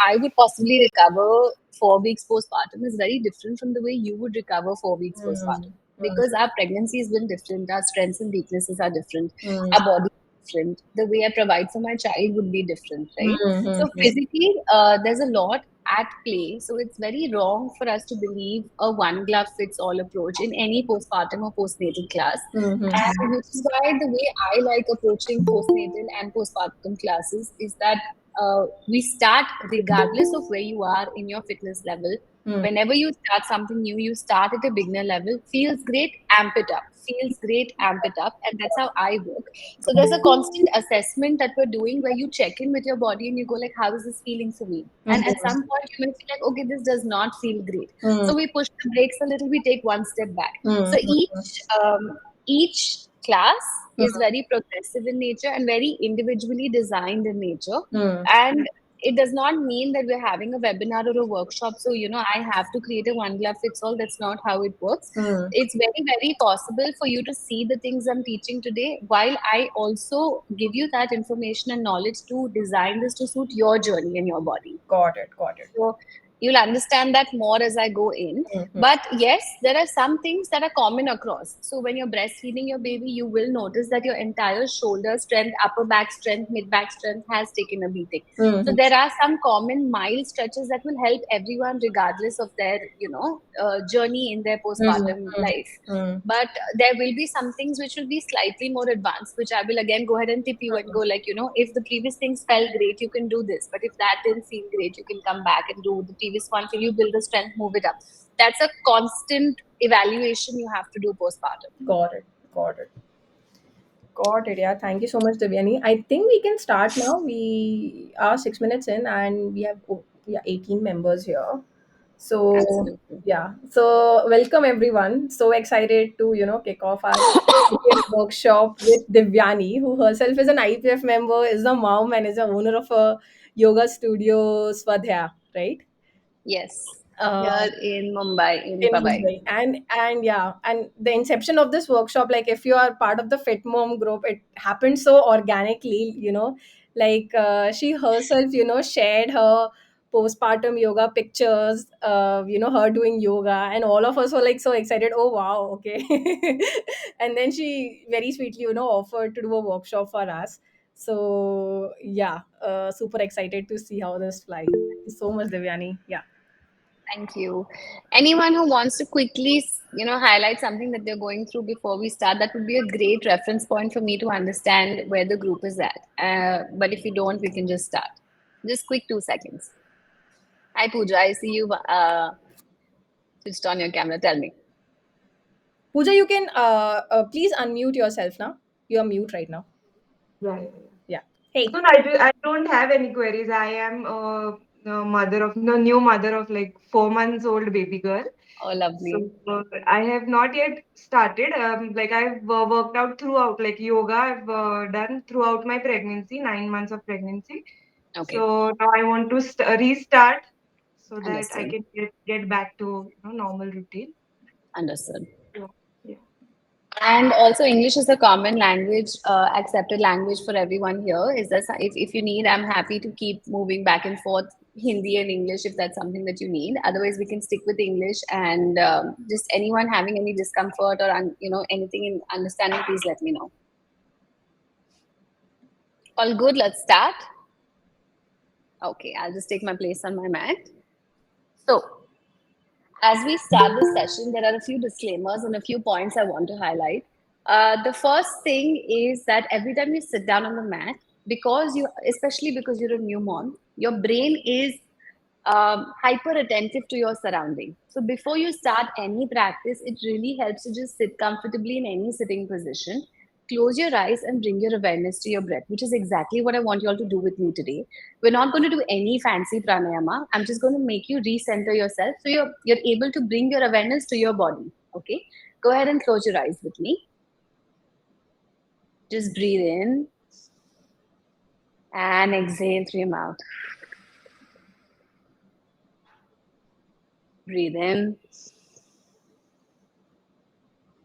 I would possibly recover 4 weeks postpartum is very different from the way you would recover 4 weeks postpartum. Mm, mm, Because our pregnancy has been different, our strengths and weaknesses are different, mm, our body is different, the way I provide for my child would be different, mm, right? mm, So mm. physically, there's a lot at play. So it's very wrong for us to believe a one glove fits all approach in any postpartum or postnatal class. Mhm. And which is why the way I like approaching postnatal and postpartum classes is that we start regardless of where you are in your fitness level. Mm. Whenever you start something new, you start at a beginner level. Feels great, amp it up. Feels great, amp it up. And that's how I work. So there's a constant assessment that we're doing where you check in with your body and you go like, how is this feeling for me? And at some Mhm. point you may feel like, okay, this does not feel great. Mm, So we push the brakes a little, we take one step back. mm, So mm, each class is mm, very progressive in nature and very individually designed in nature. mm. And it does not mean that we're having a webinar or a workshop. So, I have to create a one glove fits all. That's not how it works. Mm. It's very, very possible for you to see the things I'm teaching today, while I also give you that information and knowledge to design this to suit your journey and your body. Got it. Got it. So you'll understand that more as I go in. Mhm. But yes, there are some things that are common across. So when you're breastfeeding your baby, you will notice that your entire shoulder strength, upper back strength, mid back strength has taken a beating. So Mhm. there are some common mild stretches that will help everyone regardless of their, journey in their Mm, postpartum mm, life. mm, But there will be some things which will be slightly more advanced, which I will again go ahead and tip you and go like, if the previous things felt great, you can do this. But if that didn't feel great, you can come back and do the previous one till you build the strength, move it up. That's a constant evaluation you have to do postpartum. got it. Got it. Got it. Yeah. Thank you so much, Devyani. I think we can start now. We are 6 minutes in, and we have 18 members here. So Absolutely. yeah. So welcome everyone. So excited to kick off our second workshop with Devyani, who herself is an IPF member, is a mom, and is the owner of a yoga studio, Svadhyaya. Right. Yes. Uh, Here in Mumbai, in in Powai. Mumbai. And yeah, and the inception of this workshop, like if you are part of the Fit Mom group, it happened so organically, like she herself, shared her postpartum yoga pictures, her doing yoga, and all of us were like so excited. Oh wow, okay. And then she very sweetly, offered to do a workshop for us. So yeah, super excited to see how this flies. Thank you so much, Devyani. Yeah. Thank you. Anyone who wants to quickly, highlight something that they're going through before we start, that would be a great reference point for me to understand where the group is at. But if you don't, we can just start. Just quick 2 seconds. Hi, Pooja. I see you switched on your camera. Tell me. Pooja, you can please unmute yourself now. You are mute right now. Yeah, yeah, yeah. Yeah. Hey. So I don't have any queries. I am a mother of no new mother of like 4 months old baby girl. Oh, So lovely. I have not yet started. Like I've worked out throughout, like yoga. I've done throughout my pregnancy, 9 months of pregnancy. Okay. So now I want to restart so that I Understood. can get back to normal routine. Understood. Yeah, yeah. And also, English is a common language, accepted language for everyone here. Is that if you need, I'm happy to keep moving back and forth Hindi and English if that's something that you need. Otherwise, we can stick with English. And just anyone having any discomfort or anything in understanding, please let me know. All good. Let's start. Okay, I'll just take my place on my mat. So, as we start this session, there are a few disclaimers and a few points I want to highlight. The first thing is that every time you sit down on the mat, especially because you're a new mom, your brain is hyper attentive to your surrounding. So before you start any practice, it really helps to just sit comfortably in any sitting position. Close your eyes and bring your awareness to your breath, which is exactly what I want you all to do with me today. We're not going to do any fancy pranayama. I'm just going to make you recenter yourself so you're able to bring your awareness to your body. Okay? Go ahead and close your eyes with me. Just breathe in and exhale through your mouth. Breathe in,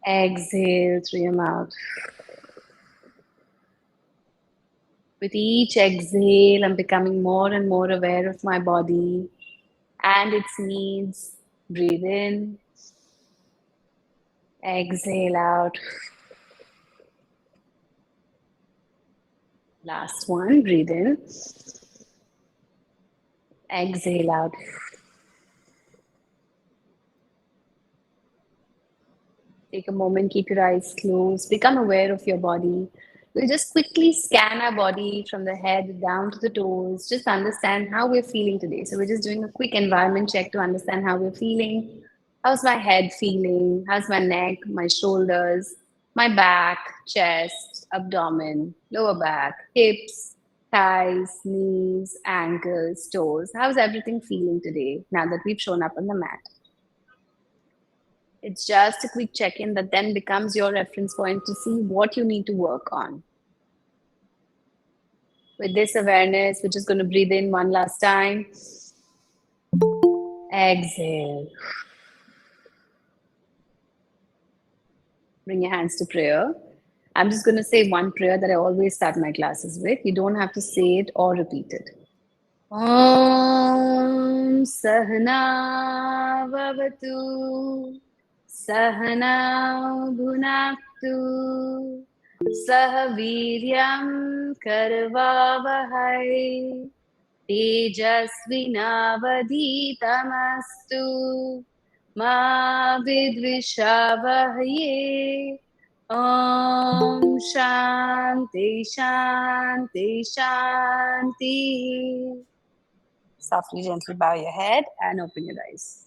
exhale through your mouth. With each exhale, I'm becoming more and more aware of my body and its needs. Breathe in, exhale out. Last one, breathe in, exhale out. Take a moment, keep your eyes closed, become aware of your body. We'll just quickly scan our body from the head down to the toes, just understand how we're feeling today. So, we're just doing a quick environment check to understand how we're feeling. How's my head feeling? How's my neck, my shoulders, my back, chest, abdomen, lower back, hips, thighs, knees, ankles, toes? How's everything feeling today now that we've shown up on the mat? It's just a quick check in that then becomes your reference point to see what you need to work on. With this awareness, we're just going to breathe in one last time. Exhale. Bring your hands to prayer. I'm just going to say one prayer that I always start my classes with. You don't have to say it or repeat it. Om Sahana Vavatu Sahana Bhunaktu Sah Viryam Karvavahai Tejasvinavaditamastu Ma Vidvishavahye Om Shanti Shanti Shanti. Softly, gently bow your head and open your eyes.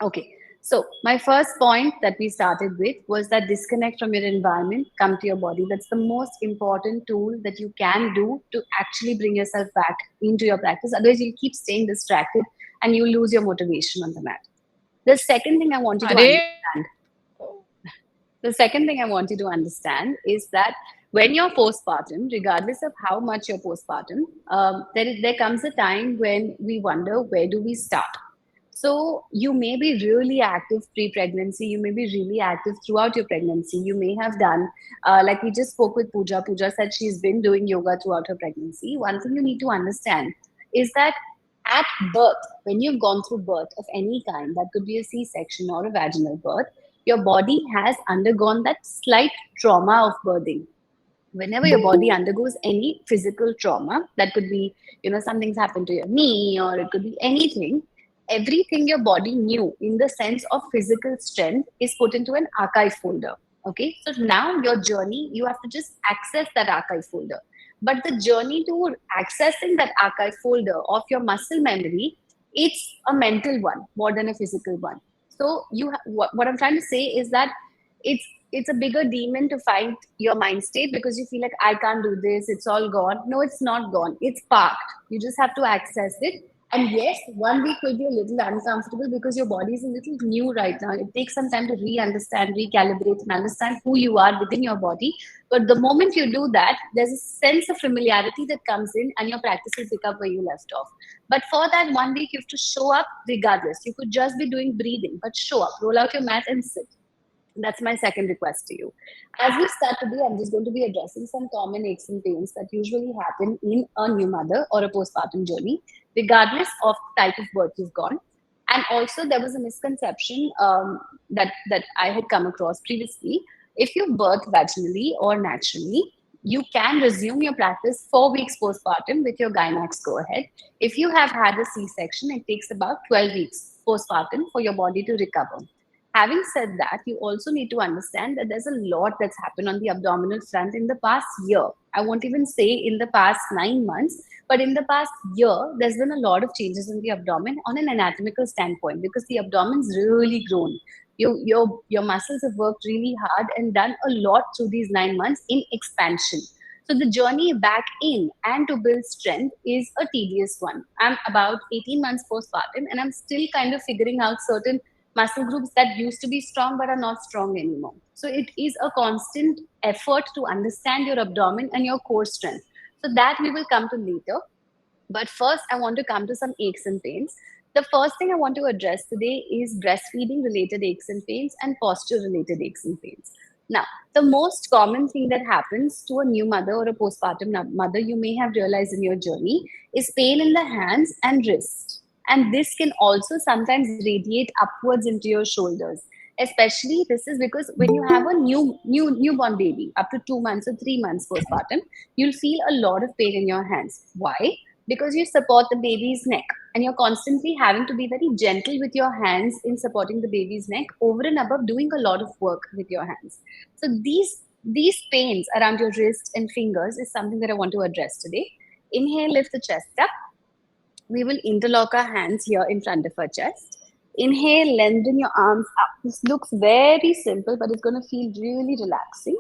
Okay, so my first point that we started with was that disconnect from your environment, come to your body. That's the most important tool that you can do to actually bring yourself back into your practice. Otherwise, you'll keep staying distracted and you'll lose your motivation on the mat. The second thing I want you to Are understand the second thing I want you to understand is that when you're postpartum, regardless of how much you're postpartum, there comes a time when we wonder, where do we start? So you may be really active pre-pregnancy. You may be really active throughout your pregnancy. You may have done, like we just spoke with Pooja. Pooja said she's been doing yoga throughout her pregnancy. One thing you need to understand is that at birth, when you've gone through birth of any kind, that could be a C-section or a vaginal birth, your body has undergone that slight trauma of birthing. Whenever your body undergoes any physical trauma, that could be, something's happened to your knee or it could be anything, everything your body knew in the sense of physical strength is put into an archive folder. Okay, so now your journey, you have to just access that archive folder. But the journey to accessing that archive folder of your muscle memory, it's a mental one more than a physical one. So what I'm trying to say is that it's it's a bigger demon to fight your mind state because you feel like I can't do this, it's all gone. No, it's not gone, it's parked. You just have to access it. And yes, 1 week will be a little uncomfortable because your body is a little new right now. It takes some time to re-understand, recalibrate, and understand who you are within your body. But the moment you do that, there's a sense of familiarity that comes in and your practice will pick up where you left off. But for that 1 week, you have to show up regardless. You could just be doing breathing, but show up, roll out your mat and sit. That's my second request to you. As we start today, I'm just going to be addressing some common aches and pains that usually happen in a new mother or a postpartum journey, regardless of the type of birth you've gone. And also, there was a misconception that I had come across previously. If you birth vaginally or naturally, you can resume your practice 4 weeks postpartum with your gynax go ahead. If you have had a C section, it takes about 12 weeks postpartum for your body to recover. Having said that, you also need to understand that there's a lot that's happened on the abdominal front in the past year. I won't even say in the past 9 months, but in the past year, there's been a lot of changes in the abdomen on an anatomical standpoint because the abdomen's really grown. Your muscles have worked really hard and done a lot through these 9 months in expansion. So the journey back in and to build strength is a tedious one. I'm about 18 months postpartum and I'm still kind of figuring out certain muscle groups that used to be strong but are not strong anymore. So it is a constant effort to understand your abdomen and your core strength. So that we will come to later. But first, I want to come to some aches and pains. The first thing I want to address today is breastfeeding related aches and pains and posture related aches and pains. Now, the most common thing that happens to a new mother or a postpartum mother, you may have realized in your journey, is pain in the hands and wrist. And this can also sometimes radiate upwards into your shoulders. Especially this is because when you have a newborn baby up to 2 months or 3 months postpartum, you'll feel a lot of pain in your hands. Why? Because you support the baby's neck and you're constantly having to be very gentle with your hands in supporting the baby's neck over and above doing a lot of work with your hands. So these pains around your wrist and fingers is something that I want to address today. Inhale, lift the chest up. We will interlock our hands here in front of our chest. Inhale, lengthen your arms up. This looks very simple, but it's going to feel really relaxing.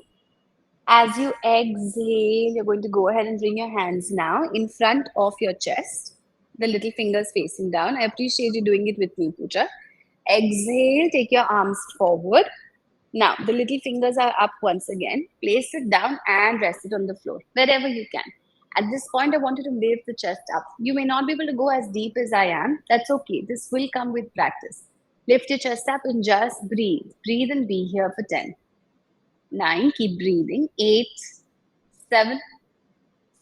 As you exhale, you're going to go ahead and bring your hands now in front of your chest, the little fingers facing down. I appreciate you doing it with me, Pooja. Exhale, take your arms forward. Now, the little fingers are up once again. Place it down and rest it on the floor, wherever you can. At this point, I want you to lift the chest up. You may not be able to go as deep as I am. That's okay. This will come with practice. Lift your chest up and just breathe. Breathe and be here for 10, 9, keep breathing, 8, 7,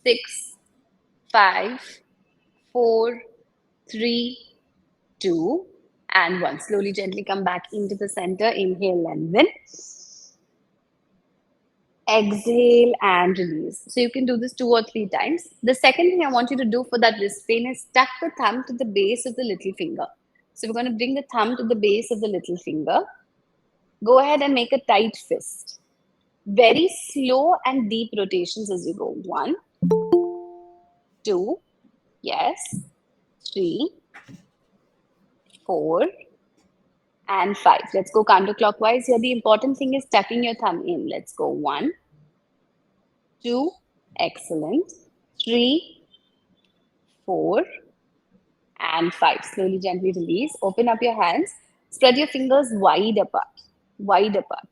6, 5, 4, 3, 2, and 1. Slowly, gently come back into the center. Inhale, lengthen. Exhale and release. So you can do this 2 or 3 times. The second thing I want you to do for that wrist pain is tuck the thumb to the base of the little finger. So we're going to bring the thumb to the base of the little finger. Go ahead and make a tight fist. Very slow and deep rotations as you go. 1, 2, yes, 3, 4, and 5. Let's go counterclockwise. Here, the important thing is tucking your thumb in. Let's go 1, 2, excellent, 3, 4, and 5. Slowly, gently release. Open up your hands. Spread your fingers wide apart. Wide apart.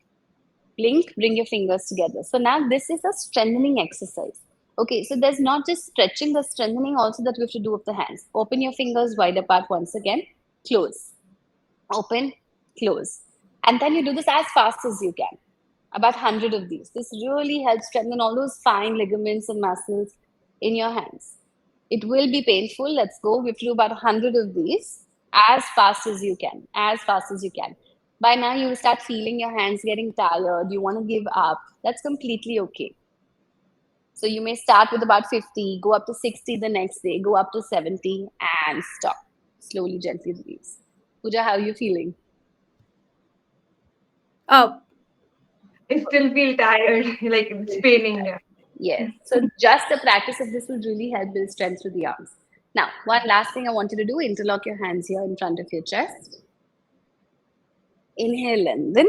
Blink, bring your fingers together. So now this is a strengthening exercise. Okay, so there's not just stretching, the strengthening also that we have to do of the hands. Open your fingers wide apart once again. Close. Open, close. And then you do this as fast as you can. About 100 of these. This really helps strengthen all those fine ligaments and muscles in your hands. It will be painful. Let's go. We have to do about 100 of these as fast as you can. As fast as you can. By now, you will start feeling your hands getting tired. You want to give up. That's completely okay. So you may start with about 50, go up to 60 the next day, go up to 70, and stop. Slowly, gently release. Pooja, how are you feeling? Oh, I still feel tired, like it's paining. Yeah. Yes. So just the practice of this will really help build strength through the arms. Now, one last thing I want you to do, interlock your hands here in front of your chest. Inhale, lengthen.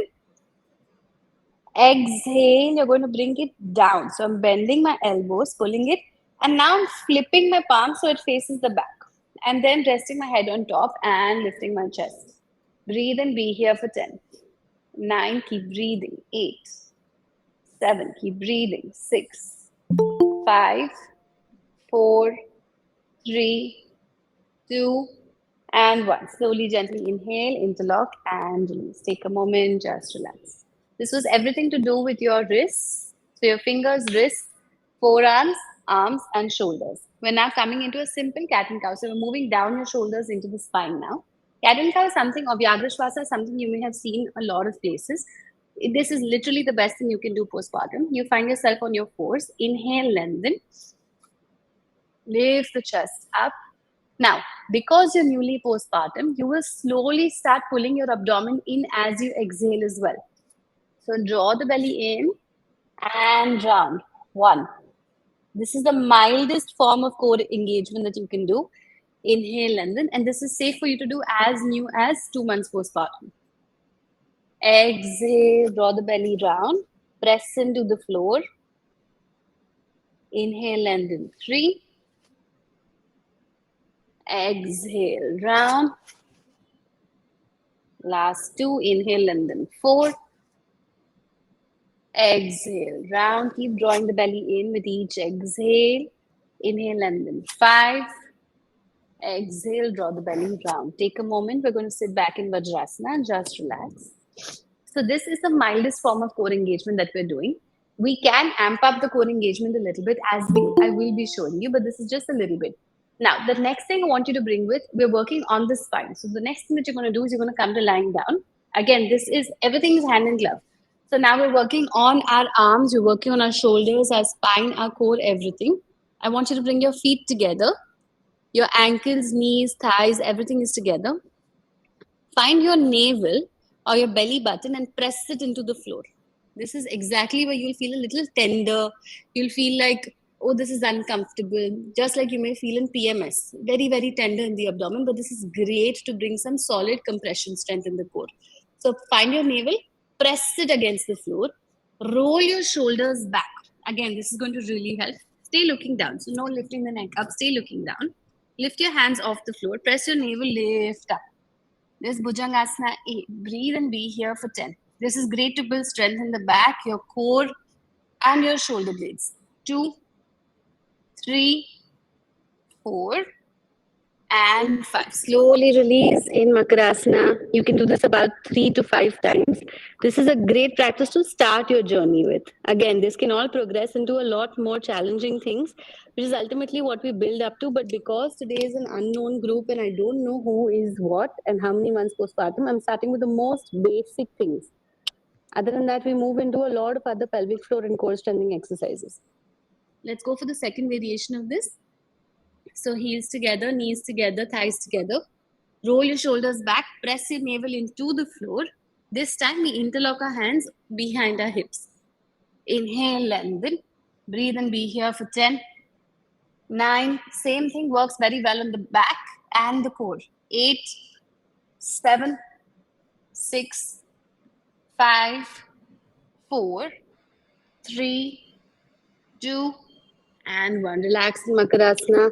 Exhale, you're going to bring it down. So I'm bending my elbows, pulling it, and now I'm flipping my palm so it faces the back. And then resting my head on top and lifting my chest. Breathe and be here for 10. 9, keep breathing. 8, 7, keep breathing. 6, 5, 4, 3, 2, and 1. Slowly, gently inhale, interlock, and release. Take a moment, just relax. This was everything to do with your wrists. So, your fingers, wrists, forearms, arms, and shoulders. We're now coming into a simple cat and cow. So, we're moving down your shoulders into the spine now. Cat and cow is something, or Vyagrashvasa, something you may have seen a lot of places. This is literally the best thing you can do postpartum. You find yourself on your fours. Inhale, lengthen. Lift the chest up. Now, because you're newly postpartum, you will slowly start pulling your abdomen in as you exhale as well. So draw the belly in and round. 1. This is the mildest form of core engagement that you can do. Inhale, lengthen, and this is safe for you to do as new as 2 months postpartum. Exhale, draw the belly round, press into the floor. Inhale, lengthen. 3. Exhale, round. Last 2. Inhale, lengthen. 4. Exhale, round. Keep drawing the belly in with each exhale. Inhale, lengthen. 5. Exhale, draw the belly round. Take a moment. We're going to sit back in Vajrasana and just relax. So this is the mildest form of core engagement that we're doing. We can amp up the core engagement a little bit as I will be showing you, but this is just a little bit. Now, the next thing I want you to bring with, we're working on the spine. So the next thing that you're going to do is you're going to come to lying down. Again, this is everything is hand in glove. So now we're working on our arms, we're working on our shoulders, our spine, our core, everything. I want you to bring your feet together. Your ankles, knees, thighs, everything is together. Find your navel or your belly button and press it into the floor. This is exactly where you'll feel a little tender. You'll feel like, oh, this is uncomfortable, just like you may feel in PMS. Very, very tender in the abdomen, but this is great to bring some solid compression strength in the core. So find your navel, press it against the floor, roll your shoulders back. Again, this is going to really help. Stay looking down. So, no lifting the neck up, stay looking down. Lift your hands off the floor, press your navel, lift up. This Bhujangasana 8. Breathe and be here for 10. This is great to build strength in the back, your core, and your shoulder blades. 2, 3, 4, and 5. Slowly release in Makarasana. You can do this about 3 to 5 times. This is a great practice to start your journey with. Again, this can all progress into a lot more challenging things, which is ultimately what we build up to. But because today is an unknown group and I don't know who is what and how many months postpartum, I'm starting with the most basic things. Other than that, we move into a lot of other pelvic floor and core strengthening exercises. Let's go for the second variation of this. So heels together, knees together, thighs together. Roll your shoulders back, press your navel into the floor. This time we interlock our hands behind our hips. Inhale, lengthen. Breathe and be here for 10, 9. Same thing works very well on the back and the core. 8, 7, 6, 5, 4, 3, 2, and 1. Relax in Makarasana.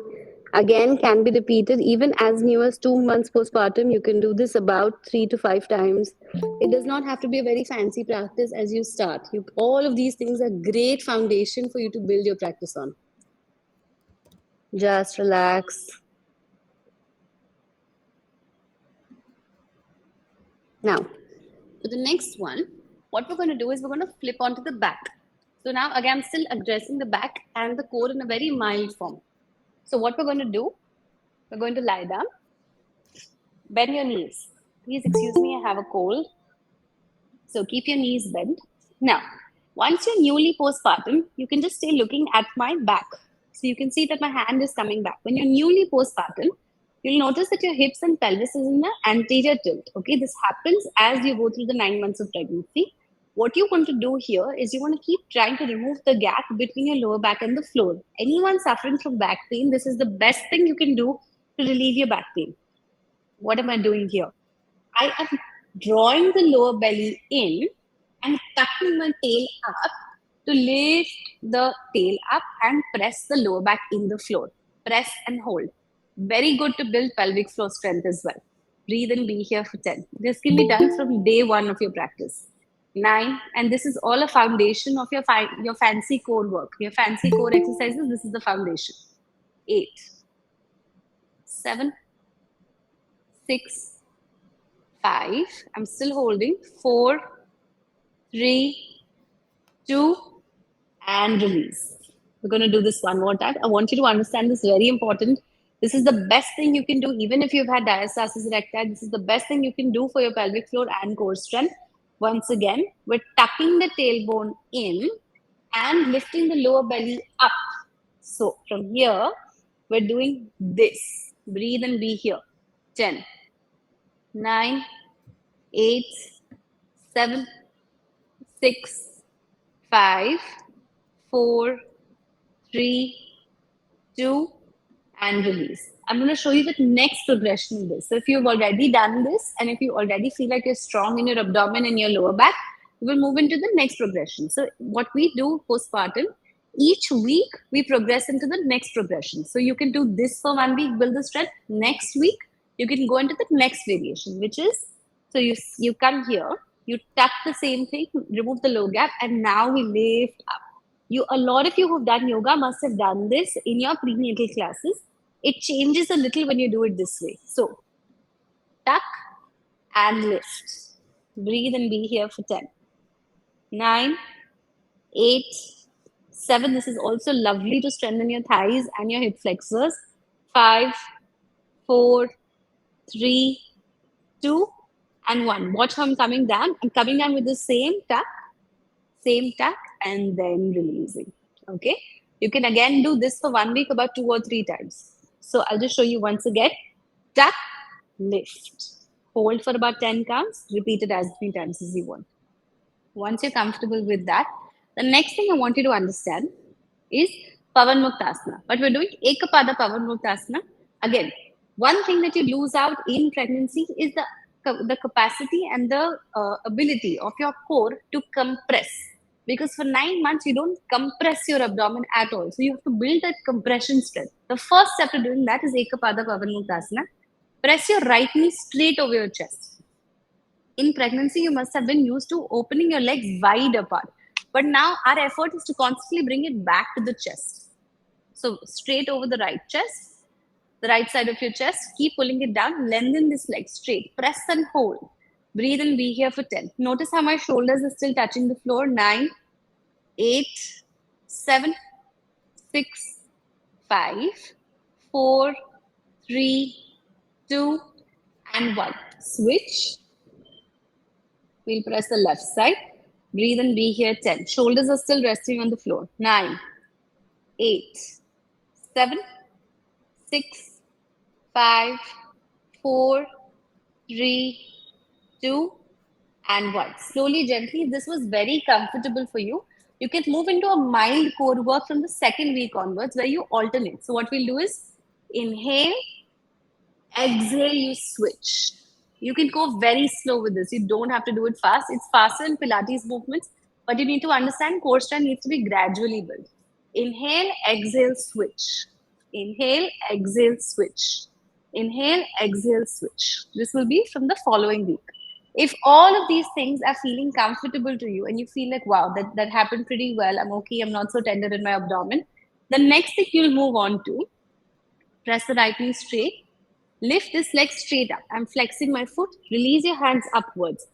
Again, can be repeated even as new as 2 months postpartum. You can do this about 3 to 5 times. It does not have to be a very fancy practice as you start. All of these things are great foundation for you to build your practice on. Just relax. Now, for the next one, what we're going to do is we're going to flip onto the back. So now, again, I'm still addressing the back and the core in a very mild form. So what we're going to do, we're going to lie down. Bend your knees. Please excuse me, I have a cold. So keep your knees bent. Now, once you're newly postpartum, you can just stay looking at my back. So you can see that my hand is coming back. When you're newly postpartum, you'll notice that your hips and pelvis is in the anterior tilt. Okay, this happens as you go through the 9 months of pregnancy. What you want to do here is you want to keep trying to remove the gap between your lower back and the floor. Anyone suffering from back pain, this is the best thing you can do to relieve your back pain. What am I doing here? I am drawing the lower belly in and tucking my tail up to lift the tail up and press the lower back in the floor. Press and hold. Very good to build pelvic floor strength as well. Breathe and be here for 10. This can be done from day one of your practice. 9, and this is all a foundation of your fancy core work. Your fancy core exercises, this is the foundation. 8, 7, 6, 5. I'm still holding. 4, 3, 2, and release. We're going to do this one more time. I want you to understand this very important. This is the best thing you can do, even if you've had diastasis recti. This is the best thing you can do for your pelvic floor and core strength. Once again, we're tucking the tailbone in and lifting the lower belly up. So from here, we're doing this. Breathe and be here. 10, 9, 8, 7, 6, 5, 4, 3, 2, and release. I'm going to show you the next progression in this. So if you've already done this and if you already feel like you're strong in your abdomen and your lower back, we'll move into the next progression. So what we do postpartum, each week we progress into the next progression. So you can do this for 1 week, build the strength. Next week, you can go into the next variation, which is, so you come here, you tuck the same thing, remove the low gap, and now we lift up. A lot of you who've done yoga must have done this in your prenatal classes. It changes a little when you do it this way. So tuck and lift. Breathe and be here for 10. 9, 8, 7. This is also lovely to strengthen your thighs and your hip flexors. 5, 4, 3, 2, and 1. Watch how I'm coming down. I'm coming down with the same tuck, and then releasing. Okay. You can again do this for 1 week about 2 or 3 times. So I'll just show you once again. Tuck, lift. Hold for about 10 counts. Repeat it as many times as you want. Once you're comfortable with that, the next thing I want you to understand is Pavan Muktasana. But we're doing Ekapada Pavan Muktasana. Again, one thing that you lose out in pregnancy is the capacity and the ability of your core to compress. Because for 9 months, you don't compress your abdomen at all. So you have to build that compression strength. The first step to doing that is Ekapada Pavan Muktasana. Press your right knee straight over your chest. In pregnancy, you must have been used to opening your legs wide apart. But now our effort is to constantly bring it back to the chest. So straight over the right chest, the right side of your chest, keep pulling it down, lengthen this leg straight, press and hold. Breathe and be here for 10. Notice how my shoulders are still touching the floor. 9, 8, 7, 6, 5, 4, 3, 2, and 1. Switch. We'll press the left side. Breathe and be here 10. Shoulders are still resting on the floor. 9, 8, 7, 6, 5, 4, 3, 2, and 1. Slowly, gently, if this was very comfortable for you, you can move into a mild core work from the second week onwards where you alternate. So, what we'll do is inhale, exhale, you switch. You can go very slow with this. You don't have to do it fast. It's faster in Pilates movements, but you need to understand core strength needs to be gradually built. Inhale, exhale, switch. Inhale, exhale, switch. Inhale, exhale, switch. This will be from the following week. If all of these things are feeling comfortable to you and you feel like, wow, that happened pretty well, I'm okay, I'm not so tender in my abdomen, the next thing you'll move on to, press the right knee straight. Lift this leg straight up. I'm flexing my foot. Release your hands upwards.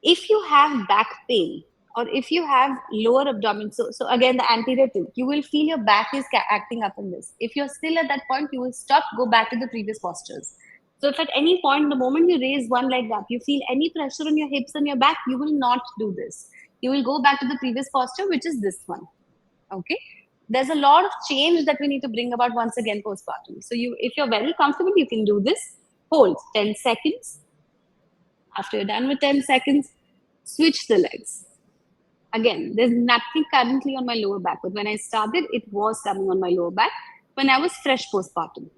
If you have back pain or if you have lower abdomen, so again, the anterior tilt, you will feel your back is acting up in this. If you're still at that point, you will stop, go back to the previous postures. So if at any point, the moment you raise one leg up, you feel any pressure on your hips and your back, you will not do this. You will go back to the previous posture, which is this one. Okay, there's a lot of change that we need to bring about once again postpartum. So you, if you're very comfortable, you can do this. Hold 10 seconds. After you're done with 10 seconds, switch the legs. Again, there's nothing currently on my lower back, but when I started, it was coming on my lower back when I was fresh postpartum.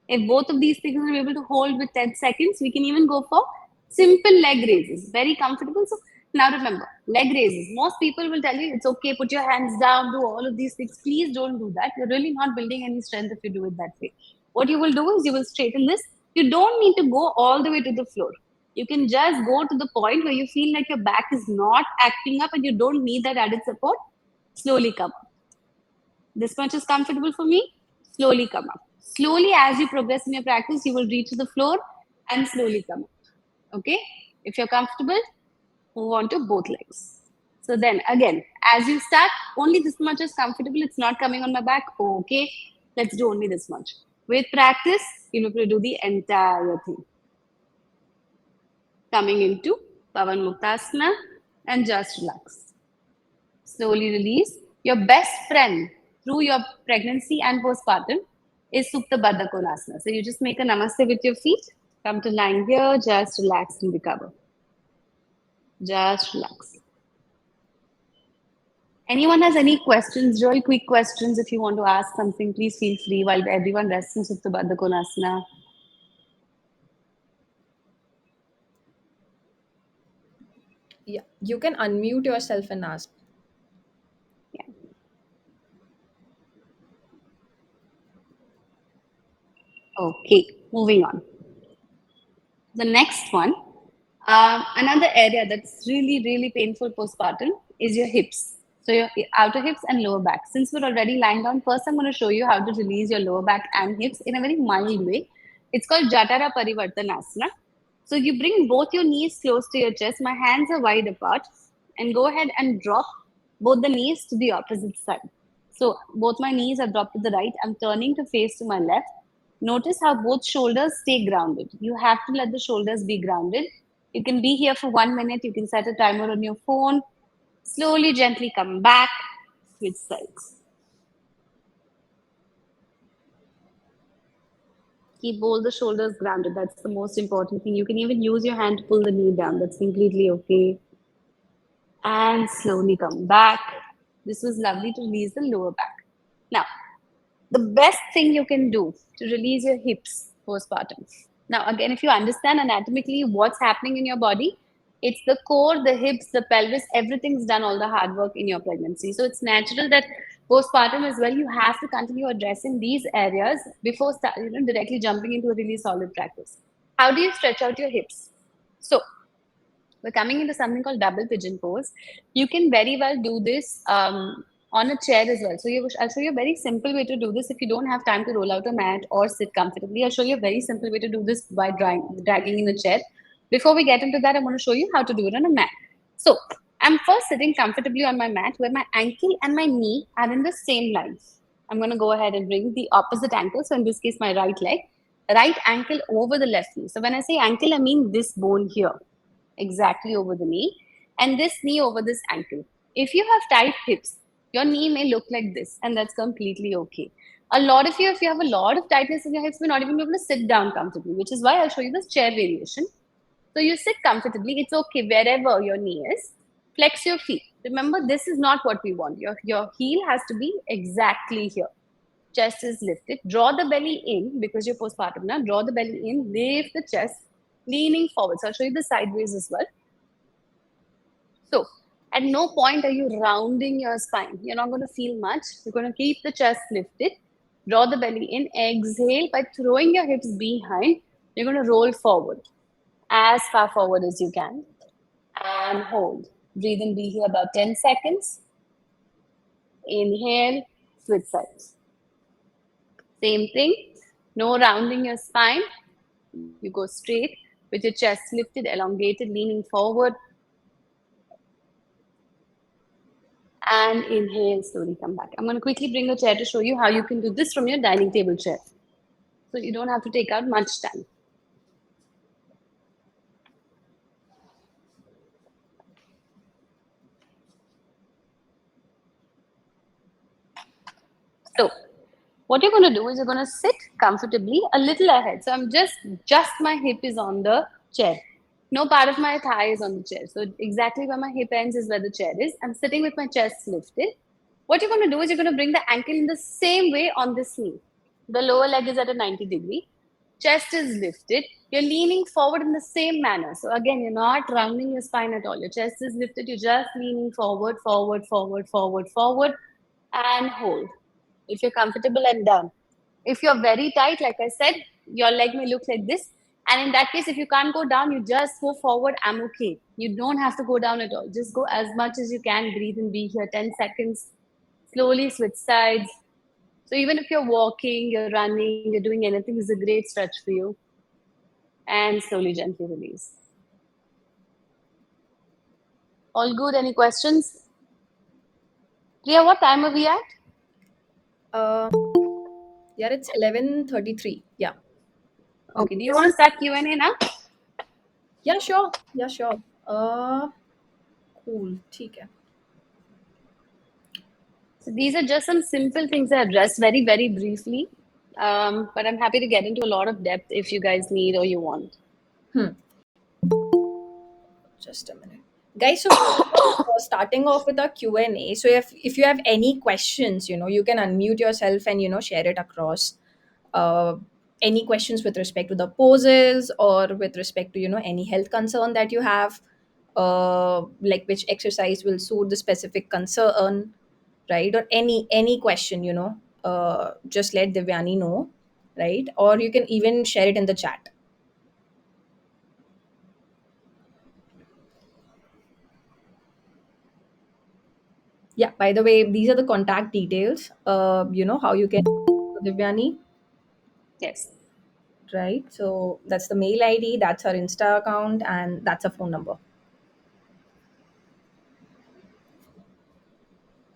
If both of these things are able to hold with 10 seconds, we can even go for simple leg raises. Very comfortable. So now remember, leg raises. Most people will tell you it's okay, put your hands down, do all of these things. Please don't do that. You're really not building any strength if you do it that way. What you will do is you will straighten this. You don't need to go all the way to the floor. You can just go to the point where you feel like your back is not acting up and you don't need that added support. Slowly come up. This much is comfortable for me. Slowly come up. Slowly, as you progress in your practice, you will reach the floor and slowly come up. Okay? If you're comfortable, move on to both legs. So then again, as you start, only this much is comfortable. It's not coming on my back. Okay, let's do only this much. With practice, you will do the entire thing. Coming into Pavan Muktasana and just relax. Slowly release. Your best friend through your pregnancy and postpartum is Supta Baddha Konasana. So you just make a namaste with your feet. Come to lying here, just relax and recover. Just relax. Anyone has any questions, really quick questions, if you want to ask something, please feel free while everyone rests in Supta Baddha Konasana. Yeah, you can unmute yourself and ask. Yeah. Okay, moving on. The next one, another area that's really, really painful postpartum is your hips. So your outer hips and lower back. Since we're already lying down, first I'm going to show you how to release your lower back and hips in a very mild way. It's called Jatara Parivartanasana. So you bring both your knees close to your chest. My hands are wide apart. And go ahead and drop both the knees to the opposite side. So both my knees are dropped to the right. I'm turning to face to my left. Notice how both shoulders stay grounded. You have to let the shoulders be grounded. You can be here for 1 minute. You can set a timer on your phone. Slowly, gently come back. Switch sides. Keep all the shoulders grounded. That's the most important thing. You can even use your hand to pull the knee down. That's completely okay. And slowly come back. This was lovely to release the lower back. Now, the best thing you can do to release your hips postpartum. Now, again, if you understand anatomically what's happening in your body, it's the core, the hips, the pelvis, everything's done all the hard work in your pregnancy. So it's natural that postpartum as well, you have to continue addressing these areas before directly jumping into a really solid practice. How do you stretch out your hips? So we're coming into something called double pigeon pose. You can very well do this on a chair as well. So I'll show you a very simple way to do this. If you don't have time to roll out a mat or sit comfortably, I'll show you a very simple way to do this by dragging in a chair. Before we get into that, I'm going to show you how to do it on a mat. So I'm first sitting comfortably on my mat where my ankle and my knee are in the same line. I'm going to go ahead and bring the opposite ankle. So in this case, my right leg, right ankle over the left knee. So when I say ankle, I mean this bone here exactly over the knee, and this knee over this ankle. If you have tight hips, your knee may look like this, and that's completely okay. A lot of you, if you have a lot of tightness in your hips, may not even be able to sit down comfortably, which is why I'll show you this chair variation. So you sit comfortably, it's okay wherever your knee is. Flex your feet. Remember, this is not what we want. Your heel has to be exactly here. Chest is lifted. Draw the belly in because you're postpartum now. Draw the belly in, lift the chest, leaning forward. So I'll show you the sideways as well. So, at no point are you rounding your spine. You're not going to feel much. You're going to keep the chest lifted. Draw the belly in. Exhale by throwing your hips behind. You're going to roll forward as far forward as you can and hold. Breathe in, be here about 10 seconds. Inhale, switch sides. Same thing. No rounding your spine. You go straight with your chest lifted, elongated, leaning forward. And inhale, slowly come back. I'm going to quickly bring a chair to show you how you can do this from your dining table chair. So you don't have to take out much time. So what you're going to do is you're going to sit comfortably a little ahead. So I'm just my hip is on the chair. No part of my thigh is on the chair. So exactly where my hip ends is where the chair is. I'm sitting with my chest lifted. What you're going to do is you're going to bring the ankle in the same way on this knee. The lower leg is at a 90-degree. Chest is lifted. You're leaning forward in the same manner. So again, you're not rounding your spine at all. Your chest is lifted. You're just leaning forward, forward, forward, forward, forward, and hold. If you're comfortable and down. If you're very tight, like I said, your leg may look like this. And in that case, if you can't go down, you just go forward. I'm okay. You don't have to go down at all. Just go as much as you can. Breathe and be here 10 seconds. Slowly switch sides. So even if you're walking, you're running, you're doing anything, is a great stretch for you. And slowly, gently release. All good? Any questions? Priya, what time are we at? Uh, yeah, it's 11:33. Yeah. Okay. Do you want to start Q&A now? Yeah, sure. Yeah, sure. Cool. ठीक है. So these are just some simple things I addressed very, very briefly. But I'm happy to get into a lot of depth if you guys need or you want. Hmm. Just a minute, guys. So starting off with a Q&A. So if you have any questions, you can unmute yourself and share it across. uh, any questions with respect to the poses or with respect to any health concern that you have, like which exercise will suit the specific concern, right? Or any question, just let Devyani know, right? Or you can even share it in the chat. Yeah, by the way, these are the contact details. You know how you can Devyani. Yes. right? So that's the mail ID, that's her Insta account, and that's her phone number.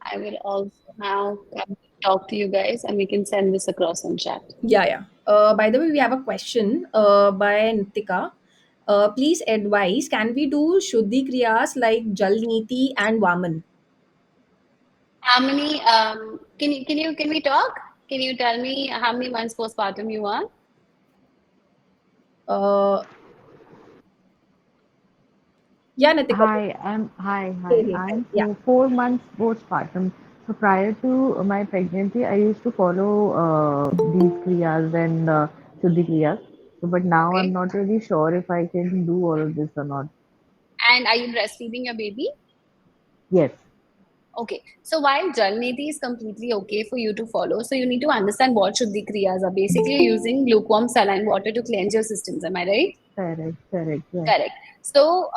I will also now talk to you guys and we can send this across on chat. Yeah, yeah. By the way, we have a question by Nitika. Please advise, can we do Shuddhi Kriyas like Jal Niti and Vaman? How many can we talk? Can you tell me how many months postpartum you are? Uh, yeah, Nitika. Hi. Hey, hey, hi. I'm Yeah. 4 months postpartum. So prior to my pregnancy, I used to follow these kriyas and Shuddhi kriyas. So, but now I'm Okay. not really sure if I can do all of this or not. And are you breastfeeding your baby? Yes, Okay. So while Jalniti is completely okay for you to follow, so you need to understand what Shuddhi Kriyas are. Basically, you're using lukewarm saline water to cleanse your systems. Am I right? correct, yes. Correct. So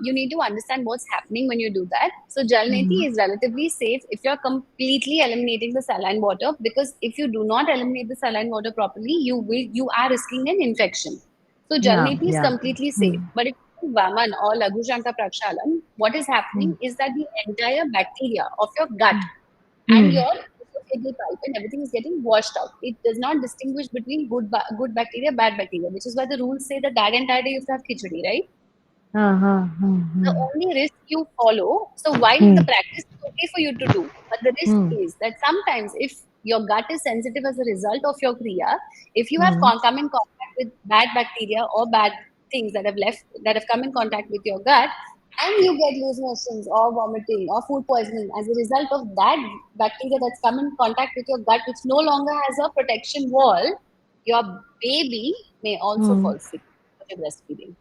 you need to understand what's happening when you do that. So Mm-hmm. Jalniti is relatively safe if you're completely eliminating the saline water, because if you do not eliminate the saline water properly, you are risking an infection. So Yeah, Jalniti is yeah. completely safe. Mm, But if you do Vaman or Laghu Shanta Prakshalan, what is mm, happening is that the entire bacteria of your gut and mm, your esophageal pulp and everything is getting washed out. It does not distinguish between good bacteria, bad bacteria, which is why the rules say that that entire day you have to have khichdi, right? uh-huh, The mm, only risk you follow, so while the mm, practice is okay for you to do, but the risk mm, is that sometimes if your gut is sensitive as a result of your kriya, if you have mm, come in contact with bad bacteria or bad things that have come in contact with your gut, and you get loose motions or vomiting or food poisoning as a result of that bacteria that's come in contact with your gut, which no longer has a protection wall, your baby may also mm. fall sick of your breastfeeding.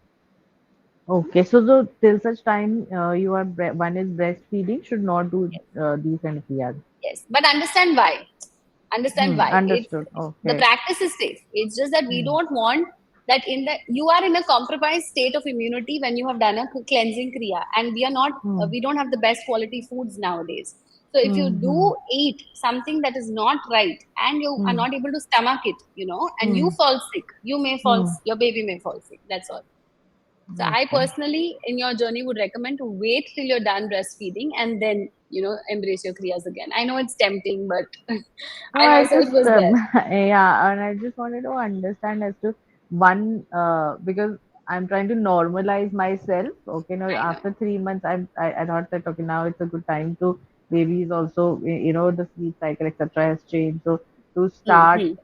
Okay, so till such time you are one is breastfeeding, should not do these kind of kriyas. Yes, but understand why it's Understood. the Okay. practice is safe. It's just that we Hmm. don't want that in the you are in a compromised state of immunity when you have done a cleansing kriya, and we are not Hmm. we don't have the best quality foods nowadays. So if you Hmm. do Hmm. eat something that is not right and you are Hmm. not able to stomach it, and you Hmm. fall sick, Hmm. your baby may fall sick, that's all. So I Okay. personally, in your journey, would recommend to wait till you're done breastfeeding and then, embrace your kriyas again. I know it's tempting, but No, I I myself just was there. yeah, and I just wanted to understand as to one because I'm trying to normalize myself. Okay, now I know. after 3 months, I thought that okay now it's a good time to babies also the sleep cycle etc. has changed. So to start Hmm.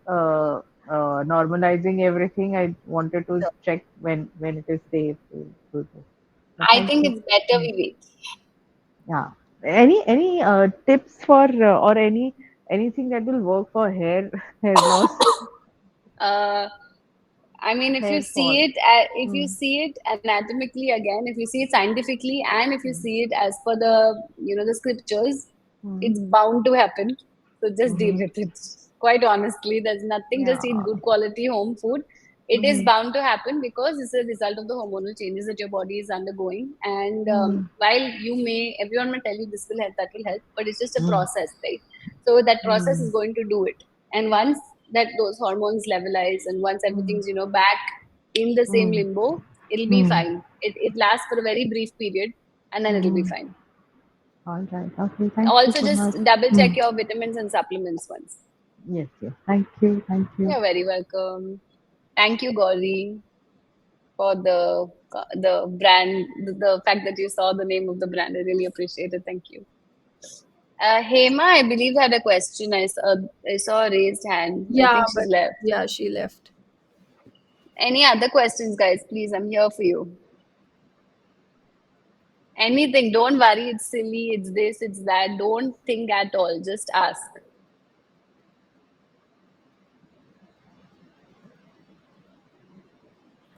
normalizing everything, I wanted to So check when it is safe to do this. But I thank think you. it's better Hmm. we wait. Yeah. Any tips for or anything that will work for hair loss, Uh, I mean, hair fall? if you Hmm. see it anatomically again, if you see it scientifically, and if you Hmm. see it as per the scriptures, Hmm. it's bound to happen. So just deal Hmm. with it. Quite honestly, there's nothing. Just eat Yeah. good quality home food. It is Hmm. bound to happen because it's a result of the hormonal changes that your body is undergoing. And Hmm. while everyone may tell you this will help, that will help, but it's just a Hmm. process, right? So that process Hmm. is going to do it. And once that those hormones levelize and once Hmm. everything's back in the same Hmm. limbo, it'll be Hmm. fine. It lasts for a very brief period and then it'll be Hmm. fine. All right. Okay. Thank you Also so just much. double Hmm. check your vitamins and supplements once. Yes. Yes. Thank you. Thank you. You're very welcome. Thank you, Gauri, for the brand, the fact that you saw the name of the brand. I really appreciate it. Thank you. Hema, I believe had a question. I saw a raised hand. I Yeah, think she's but left. yeah, she left. Any other questions, guys? Please, I'm here for you. Anything. Don't worry. It's silly. It's this. It's that. Don't think at all. Just ask.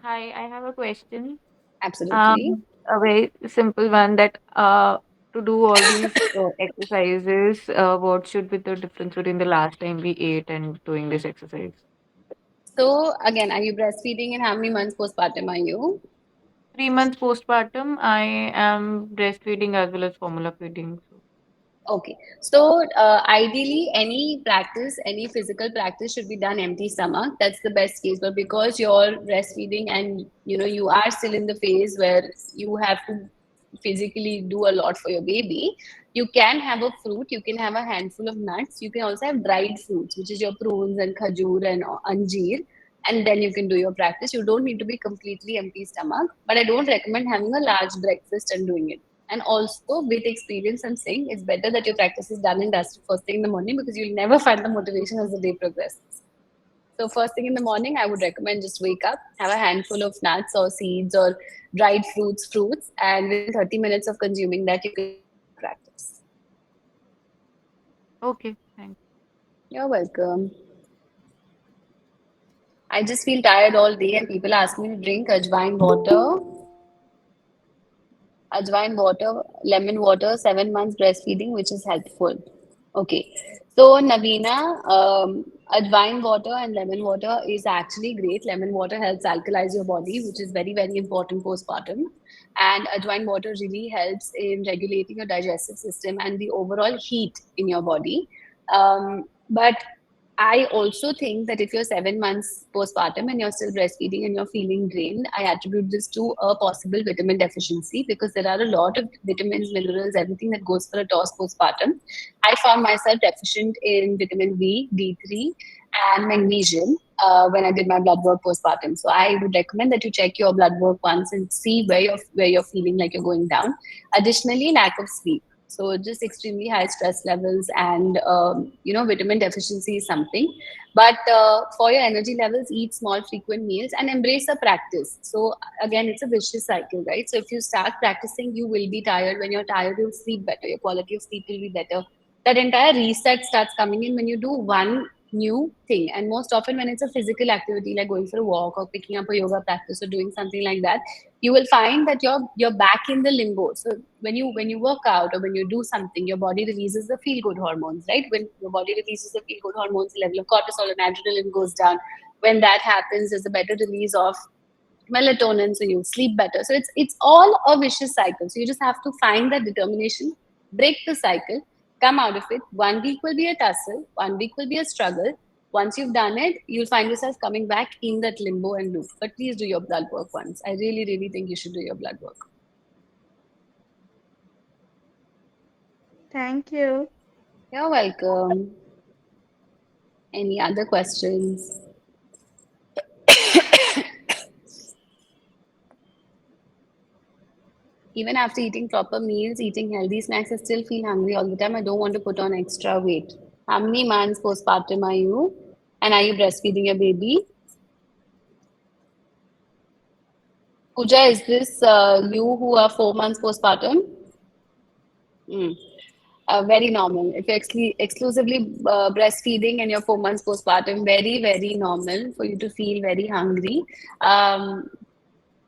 Hi, I have a question. Absolutely. A very simple one that to do all these exercises, what should be the difference between the last time we ate and doing this exercise? So again, are you breastfeeding and how many months postpartum are you? 3 months postpartum, I am breastfeeding as well as formula feeding. So. Okay. So, ideally, any practice, any physical practice should be done empty stomach. That's the best case. But because you're breastfeeding and you are still in the phase where you have to physically do a lot for your baby, you can have a fruit. You can have a handful of nuts. You can also have dried fruits, which is your prunes and khajur and anjeer. And then you can do your practice. You don't need to be completely empty stomach. But I don't recommend having a large breakfast and doing it. And also, with experience, I'm saying it's better that your practice is done and dusted first thing in the morning because you'll never find the motivation as the day progresses. So, first thing in the morning, I would recommend just wake up, have a handful of nuts or seeds or dried fruits, and within 30 minutes of consuming that, you can start your practice. Okay, thanks. You're welcome. I just feel tired all day, and people ask me to drink ajwain water, lemon water, 7 months breastfeeding, which is helpful. Okay. So, Navina, ajwain water and lemon water is actually great. Lemon water helps alkalize your body, which is very, very important postpartum. And ajwain water really helps in regulating your digestive system and the overall heat in your body. But I also think that if you're 7 months postpartum and you're still breastfeeding and you're feeling drained, I attribute this to a possible vitamin deficiency because there are a lot of vitamins, minerals, everything that goes for a toss postpartum. I found myself deficient in vitamin B, D3, and magnesium when I did my blood work postpartum. So I would recommend that you check your blood work once and see where you're feeling like you're going down. Additionally, lack of sleep. So just extremely high stress levels and vitamin deficiency is something. But for your energy levels, eat small frequent meals and embrace a practice. So again, it's a vicious cycle, right? So if you start practicing, you will be tired. When you're tired, you'll sleep better. Your quality of sleep will be better. That entire reset starts coming in when you do one new thing. And most often when it's a physical activity like going for a walk or picking up a yoga practice or doing something like that, you will find that you're back in the limbo. So when you work out or when you do something, your body releases the feel good hormones, right? When your body releases the feel good hormones, the level of cortisol and adrenaline goes down. When that happens, there's a better release of melatonin, so you sleep better. So it's all a vicious cycle. So you just have to find that determination, break the cycle, come out of it. 1 week will be a tussle, 1 week will be a struggle. Once you've done it, you'll find yourself coming back in that limbo and loop. But please do your blood work once. I really, really think you should do your blood work. Thank you. You're welcome. Any other questions? Even after eating proper meals, eating healthy snacks, I still feel hungry all the time. I don't want to put on extra weight. How many months postpartum are you? And are you breastfeeding your baby? Pooja, is this you who are 4 months postpartum? Mm. Very normal. If you're exclusively breastfeeding and you're 4 months postpartum, very, very normal for you to feel very hungry. Um,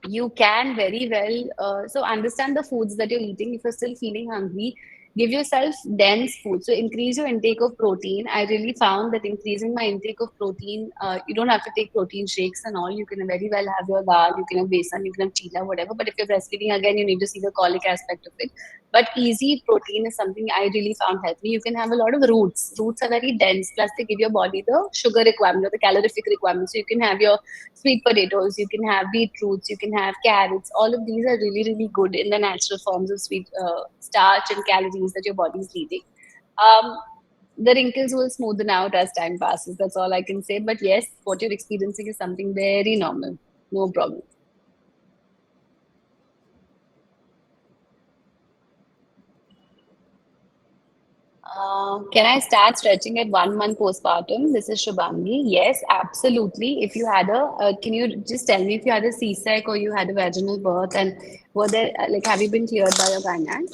you can very well so understand the foods that you're eating. If you're still feeling hungry, give yourself dense food, so increase your intake of protein. I really found that increasing my intake of protein, you don't have to take protein shakes and all. You can very well have your dal, you can have besan, you can have chila, whatever. But if you're breastfeeding, again, you need to see the colic aspect of it. But easy protein is something I really found helpful. You can have a lot of roots are very dense, plus they give your body the sugar requirement or the calorific requirement. So you can have your sweet potatoes, you can have beetroots, you can have carrots. All of these are really, really good in the natural forms of sweet starch and calories that your body is needing. Um, the wrinkles will smoothen out as time passes. That's all I can say. But yes, what you're experiencing is something very normal. No problem. Can I start stretching at 1 month postpartum? This is Shubhangi. Yes, absolutely. If you had can you just tell me if you had a C-sec or you had a vaginal birth, and were there, have you been cleared by your gynac?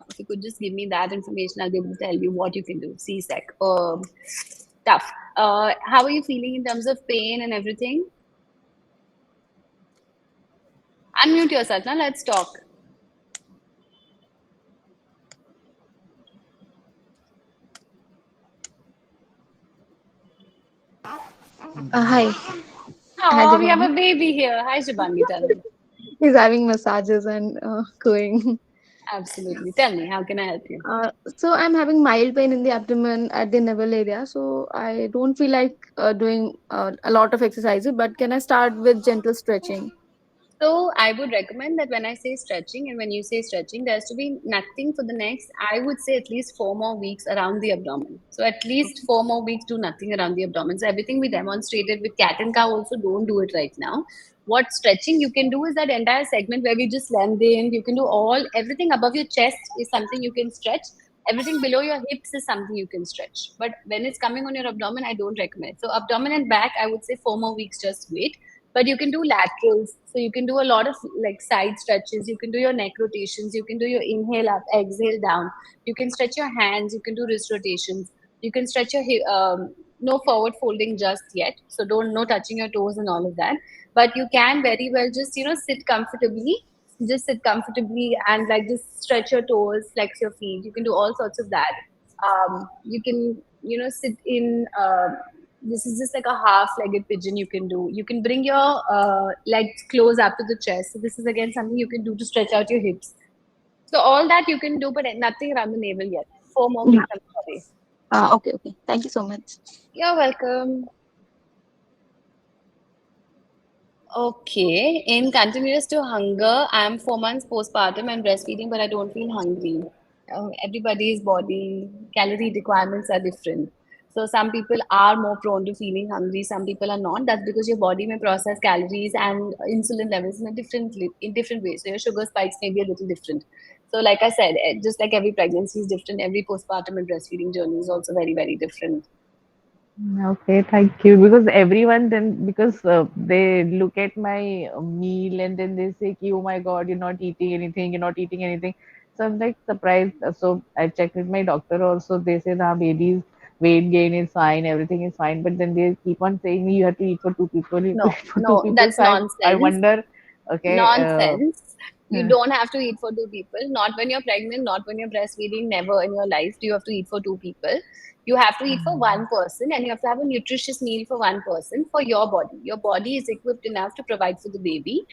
If you could just give me that information, I'll be able to tell you what you can do. C-sec. Tough. How are you feeling in terms of pain and everything? Unmute yourself now. Let's talk. Hi. Hi, Oh, we have Devyani. a baby here. Hi, Shubhangi. Tell me. He's having massages and going. Absolutely. Tell me, how can I help you? So I'm having mild pain in the abdomen at the navel area. So I don't feel like doing a lot of exercises. But can I start with gentle stretching? So I would recommend that when I say stretching and when you say stretching, there has to be nothing for the next, I would say at least 4 more weeks around the abdomen. So at least 4 more weeks, do nothing around the abdomen. So everything we demonstrated with cat and cow also don't do it right now. What stretching you can do is that entire segment where we just lengthen. You can do all everything above your chest is something you can stretch. Everything below your hips is something you can stretch. But when it's coming on your abdomen, I don't recommend. So abdomen and back, I would say 4 more weeks, just wait, but you can do laterals, so you can do a lot of like side stretches, you can do your neck rotations, you can do your inhale up, exhale down, you can stretch your hands, you can do wrist rotations, you can stretch your no forward folding just yet, so don't, no touching your toes and all of that, but you can very well just sit comfortably, just sit comfortably and like just stretch your toes, flex your feet, you can do all sorts of that. You can sit in this is just like a half-legged pigeon you can do. You can bring your legs close up to the chest. So this is again something you can do to stretch out your hips. So all that you can do, but nothing around the navel yet. 4 more weeks, Yeah. I'm sorry. Okay. Okay. Thank you so much. You're welcome. Okay. In continuous to hunger, I'm 4 months postpartum and breastfeeding, but I don't feel hungry. Everybody's body calorie requirements are different. So some people are more prone to feeling hungry, some people are not. That's because your body may process calories and insulin levels in a in different ways. So your sugar spikes may be a little different. So like I said, just like every pregnancy is different, every postpartum and breastfeeding journey is also very, very different. Okay, thank you. Because everyone then, because they look at my meal and then they say, "Ki, oh my God, you're not eating anything, you're not eating anything." So I'm like surprised. So I checked with my doctor also. They say, nah, baby's weight gain is fine, everything is fine. But then they keep on saying, you have to eat for two people, you have to No, eat for two no, people. that's So I nonsense. wonder, okay, Nonsense. You huh, don't have to eat for two people. Not when you're pregnant, not when you're breastfeeding, never in your life do you have to eat for two people. You have to eat for one person and you have to have a nutritious meal for one person for your body. Your body is equipped enough to provide for the baby.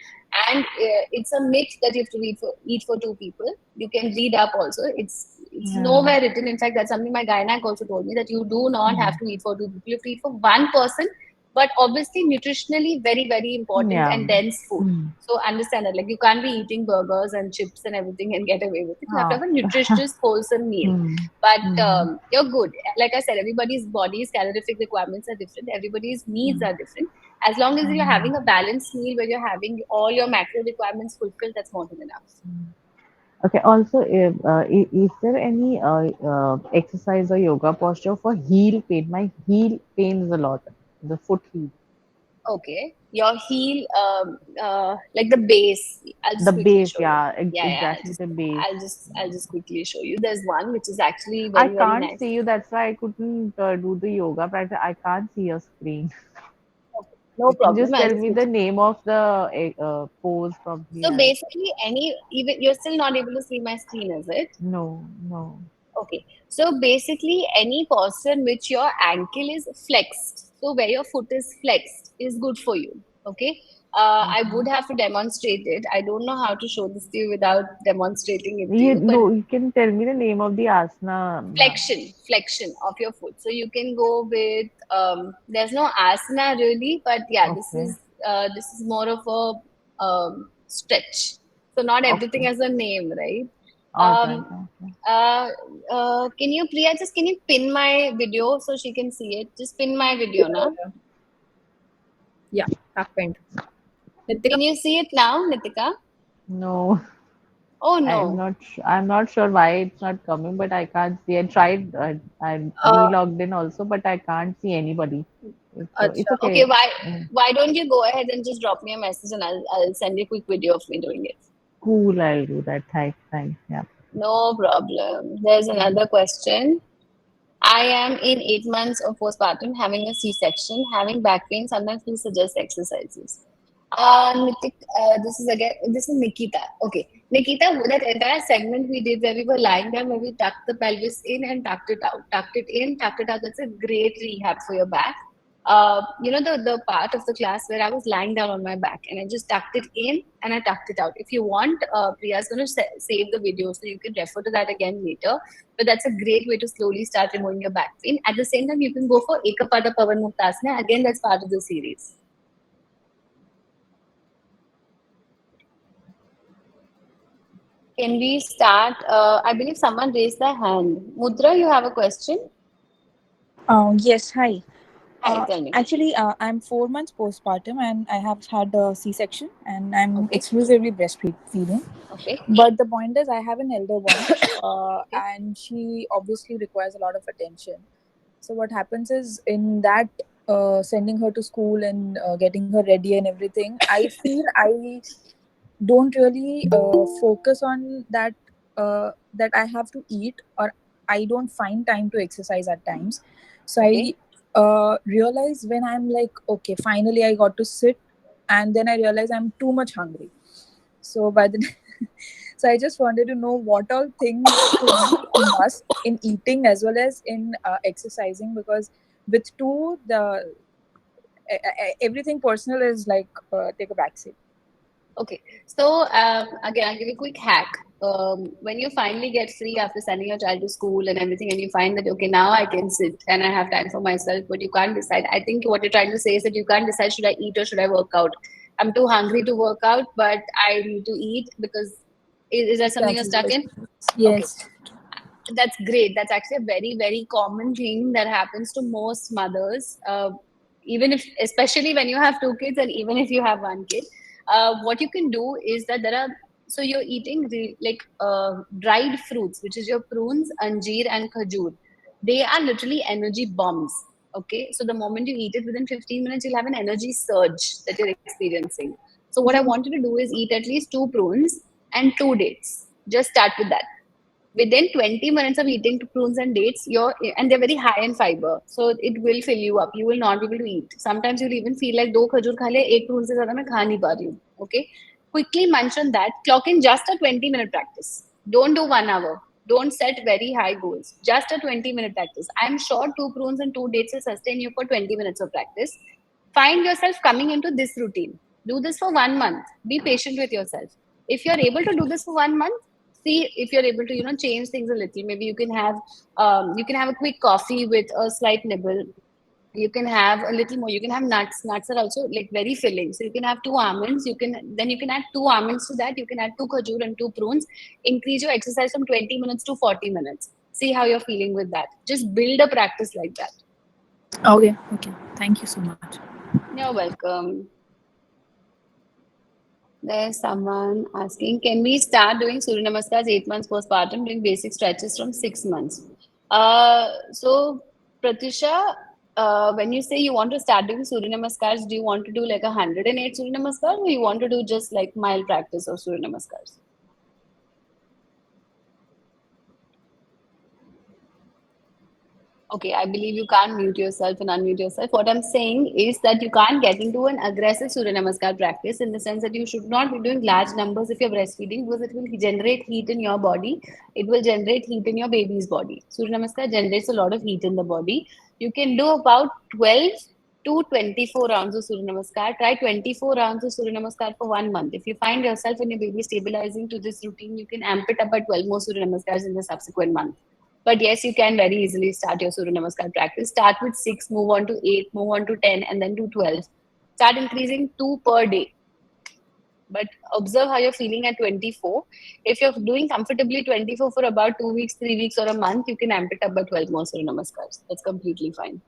And it's a myth that you have to eat for two people. You can read up also. It's yeah, nowhere written. In fact, that's something my gynac also told me that you do not have to eat for two people. You have to eat for one person, but obviously nutritionally very, very important yeah, and dense food. mm, So understand that, like, you can't be eating burgers and chips and everything and get away with it. You have to oh, have a nutritious, wholesome meal. mm, But mm, you're good. Like I said, everybody's body's calorific requirements are different. Everybody's needs mm, are different. As long as you're having a mm. balanced meal where you're having all your macro requirements fulfilled, that's more than enough. Okay. Also, is there any exercise or yoga posture for heel pain? My heel pains a lot. The foot heel, Okay, your heel, like the base. I'll the just quickly base. show you. Yeah, Yeah, yeah. exactly the base. I'll just quickly show you. There's one which is actually I very, very can't nice. see you. That's why I couldn't do the yoga practice. I can't see your screen. Okay, no You can problem. just I'll tell just me the quickly. name of the pose. Probably So I basically, even you're still not able to see my screen, is it? no, no. Okay. So basically, any posture in which your ankle is flexed, so where your foot is flexed, is good for you. Okay. I Okay. would have to demonstrate it. I don't know how to show this to you without demonstrating it to You you, but no, you can tell me the name of the asana. flexion of your foot, so you can go with there's no asana really, but yeah, Okay. this is more of a stretch, so not everything Okay. has a name, right? All right. um Okay. can you, Priya, just can you pin my video so she can see it? Just pin my video now. Yeah, happened. Nitika? Can you see it now, Nitika? No. Oh no. I'm not sure why it's not coming, but I can't see. I tried. I Uh, re-logged in also, but I can't see anybody. It's Acha. Okay, okay. Mm, why don't you go ahead and just drop me a message and I'll send you a quick video of me doing it. cool. I'll do that. Thanks. Thanks. Yeah. No problem. There's another question. I am in 8 months of postpartum, having a C-section, having back pain. Sometimes please suggest exercises. This is Nikita. Okay, Nikita, that entire segment we did where we were lying down, where we tucked the pelvis in and tucked it out, tucked it in, tucked it out. That's a great rehab for your back. the part of the class where I was lying down on my back and I just tucked it in and I tucked it out. If you want, Priya's going to save the video so you can refer to that again later. But that's a great way to slowly start removing your back pain. At the same time, you can go for Ekapada Pavan Muktasana. Again, that's part of the series. Can we start? I believe someone raised their hand. Mudra, you have a question? Yes, hi. Hi, tell me. Actually, I'm 4 months postpartum and I have had a C-section and I'm Okay, exclusively breastfeeding. okay, But the point is, I have an elder one okay, and she obviously requires a lot of attention. So, what happens is, in that sending her to school and getting her ready and everything, I feel I don't really focus on that I have to eat, or I don't find time to exercise at times. So I okay. realize when I'm like, okay, finally I got to sit, and then I realize I'm too much hungry. So by the so I just wanted to know what all things should be a must in eating as well as in exercising, because with two the everything personal is like take a backseat. Okay, so again, I'll give you a quick hack. When you finally get free after sending your child to school and everything, and you find that, okay, now I can sit and I have time for myself, but you can't decide. I think what you're trying to say is that you can't decide, should I eat or should I work out? I'm too hungry to work out, but I need to eat because is that something you're Exactly. stuck Yes. in? Okay, Yes. that's great. That's actually a very, very common thing that happens to most mothers. Even if, especially when you have two kids, and even if you have one kid, what you can do is that there are. So you're eating dried fruits, which is your prunes, anjeer, and khajur. They are literally energy bombs. Okay, so the moment you eat it, within 15 minutes, you'll have an energy surge that you're experiencing. So what I want you to do is eat at least two prunes and two dates. Just start with that. Within 20 minutes of eating prunes and dates, and they're very high in fiber, so it will fill you up. You will not be able to eat. Sometimes you'll even feel like दो खजूर खा ले, एक prune से ज़्यादा मैं खा नहीं पा रही हूँ. Okay, quickly munch on that. Clock in just a 20-minute practice. Don't do 1 hour. Don't set very high goals. Just a 20-minute practice. I'm sure two prunes and two dates will sustain you for 20 minutes of practice. Find yourself coming into this routine. Do this for 1 month. Be patient with yourself. If you're able to do this for 1 month, see if you're able to change things a little. Maybe you can have a quick coffee with a slight nibble. You can have a little more. You can have nuts are also like very filling, so you can have two almonds. You can add two almonds to that. You can add two khajur and two prunes. Increase your exercise from 20 minutes to 40 minutes. See how you're feeling with that. Just build a practice like that. Okay. Okay. Thank you so much. You're welcome. There's someone asking, can we start doing Surya Namaskars 8 months postpartum, doing basic stretches from 6 months? So, Pratisha, when you say you want to start doing Surya Namaskars, do you want to do like 108 Surya Namaskars, or you want to do just like mild practice of Surya Namaskars? Okay, I believe you can't mute yourself and unmute yourself. What I'm saying is that you can't get into an aggressive Surya Namaskar practice, in the sense that you should not be doing large numbers if you're breastfeeding, because it will generate heat in your body. It will generate heat in your baby's body. Surya Namaskar generates a lot of heat in the body. You can do about 12 to 24 rounds of Surya Namaskar. Try 24 rounds of Surya Namaskar for 1 month. If you find yourself and your baby stabilizing to this routine, you can amp it up by 12 more Surya Namaskars in the subsequent month. But yes, you can very easily start your Surya Namaskar practice. Start with 6, move on to 8, move on to 10, and then to 12. Start increasing 2 per day. But observe how you're feeling at 24. If you're doing comfortably 24 for about 2 weeks, 3 weeks, or a month, you can amp it up by 12 more Surya Namaskars. That's completely fine.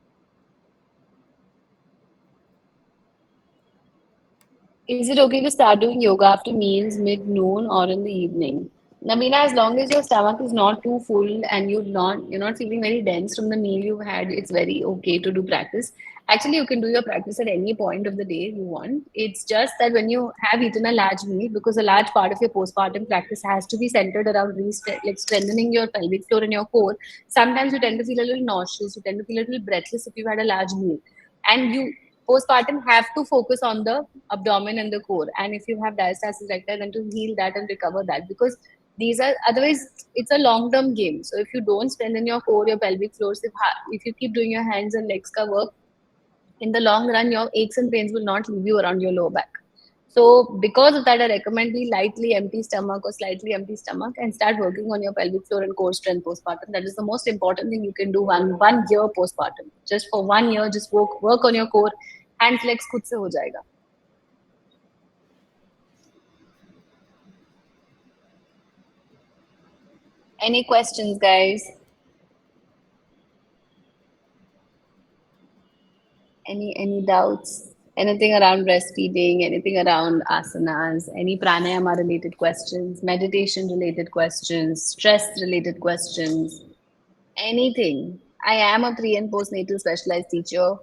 Is it okay to start doing yoga after meals, mid noon, or in the evening? Nabina, as long as your stomach is not too full and you're not feeling very dense from the meal you've had, it's very okay to do practice. Actually, you can do your practice at any point of the day you want. It's just that when you have eaten a large meal, because a large part of your postpartum practice has to be centered around like strengthening your pelvic floor and your core. Sometimes you tend to feel a little nauseous, you tend to feel a little breathless if you've had a large meal, and you postpartum have to focus on the abdomen and the core. And if you have diastasis recti, then to heal that and recover that, because these are, otherwise it's a long term game. So if you don't strengthen your core, your pelvic floors, if you keep doing your hands and legs ka work, In the long run, your aches and pains will not leave you around your lower back. So, because of that, I recommend be lightly empty stomach or slightly empty stomach and start working on your pelvic floor and core strength postpartum. That is the most important thing you can do one year postpartum. Just for 1 year, just work on your core. Hands legs खुद से हो जाएगा. Any questions, guys? Any doubts? Anything around breastfeeding? Anything around asanas? Any pranayama related questions? Meditation related questions? Stress related questions? Anything. I am a pre and postnatal specialized teacher,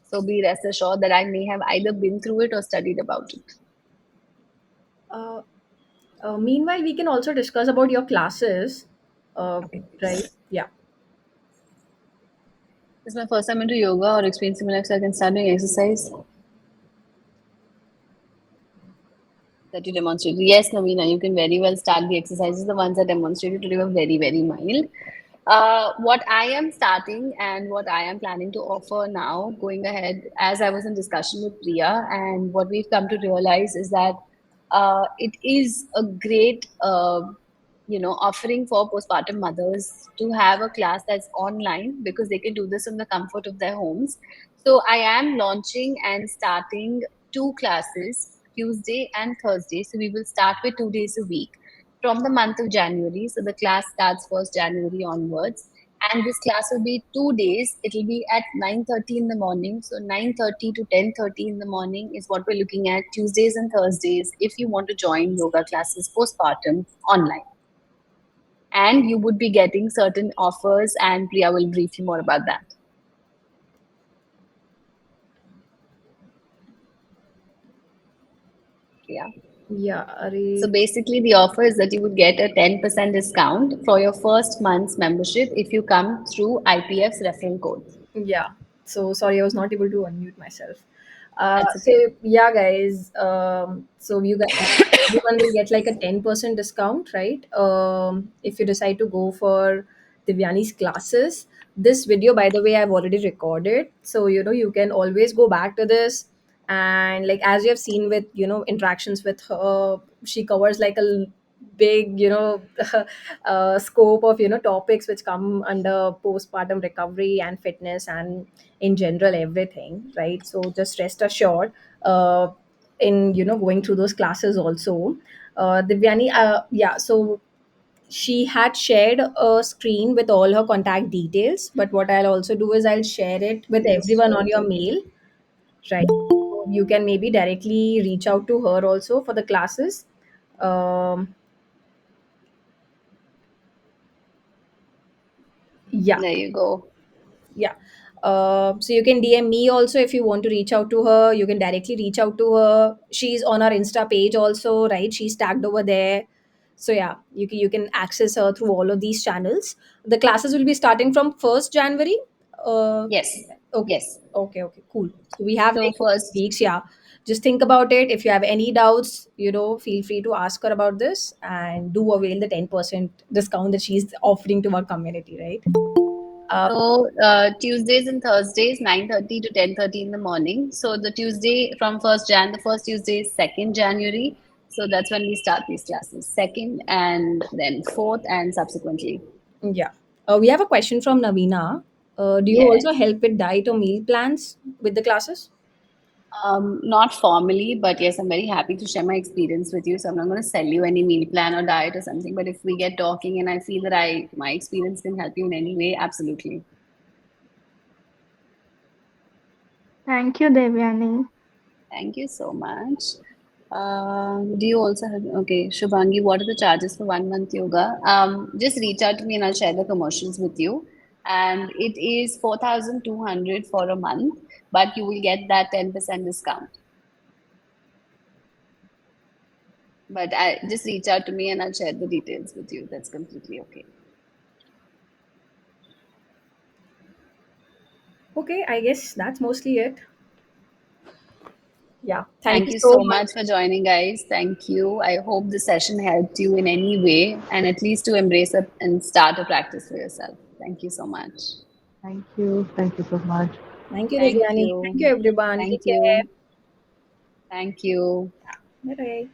so be rest assured that I may have either been through it or studied about it. Uh, Meanwhile, we can also discuss about your classes. Okay. Right? Yeah. This is my first time into yoga or experiencing my life, so I can start doing exercise that you demonstrated. Yes, Navina, you can very well start the exercises. The ones I demonstrated today were very, very mild. What I am starting and what I am planning to offer now, going ahead, as I was in discussion with Priya, and what we've come to realize is that it is a great, offering for postpartum mothers to have a class that's online because they can do this in the comfort of their homes. So I am launching and starting two classes, Tuesday and Thursday. So we will start with 2 days a week from the month of January. So the class starts 1st January onwards. And this class will be 2 days. It will be at 9:30 in the morning. So 9:30 to 10:30 in the morning is what we're looking at Tuesdays and Thursdays if you want to join yoga classes postpartum online. And you would be getting certain offers, and Priya will brief you more about that. Priya. Yeah. So Are basically, the offer is that you would get a 10% discount for your first month's membership if you come through IPF's referral code. Yeah. So sorry, I was not able to unmute myself. That's So okay. yeah, guys. So you guys, everyone will get like a 10% discount, right? If you decide to go for Divyani's classes. This video, by the way, I've already recorded, so you can always go back to this. And like as you have seen with interactions with her, she covers like a big scope of topics which come under postpartum recovery and fitness and in general everything, right? So just rest assured, uh, in going through those classes also. Divyani, yeah, so she had shared a screen with all her contact details, but what I'll also do is I'll share it with Yes. everyone on your mail, right? So you can maybe directly reach out to her also for the classes. um, yeah. There you go. Yeah. So you can DM me also if you want to reach out to her. You can directly reach out to her. She's on our Insta page also, right? She's tagged over there. So yeah, you can access her through all of these channels. The classes will be starting from 1st January. Uh, Yes. okay, Yes. okay, cool. So we have So like first, weeks. Yeah, just think about it. If you have any doubts, feel free to ask her about this and do avail the 10% discount that she's offering to our community, right? so Tuesdays and Thursdays, 9:30 to 10:30 in the morning. So the Tuesday from 1st Jan, the first Tuesday is 2nd January. So that's when we start these classes. Second and then fourth and subsequently. Yeah. We have a question from Navina. Do you Yes. also help with diet or meal plans with the classes? Not formally, but yes, I'm very happy to share my experience with you. So I'm not going to sell you any meal plan or diet or something. But if we get talking and I feel that my experience can help you in any way, absolutely. Thank you, Devyani. Thank you so much. Do you also have, okay, Shubhangi, what are the charges for 1 month yoga? Just reach out to me and I'll share the commercials with you. And it is 4,200 for a month, but you will get that 10% discount. But I just reach out to me and I'll share the details with you. That's completely okay. Okay, I guess that's mostly it. Yeah. Thank Thank you you so so much. much for joining, guys. Thank you. I hope the session helped you in any way and at least to embrace it and start a practice for yourself. Thank you so much. Thank you. Thank you so much. Thank you, Thank Devyani. Thank you. you, everyone. Thank Take care. you. Thank you. Bye bye.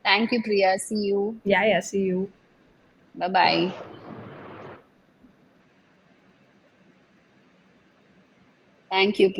Thank you, Priya. See you. Yeah, yeah. See you. Bye bye. Thank you,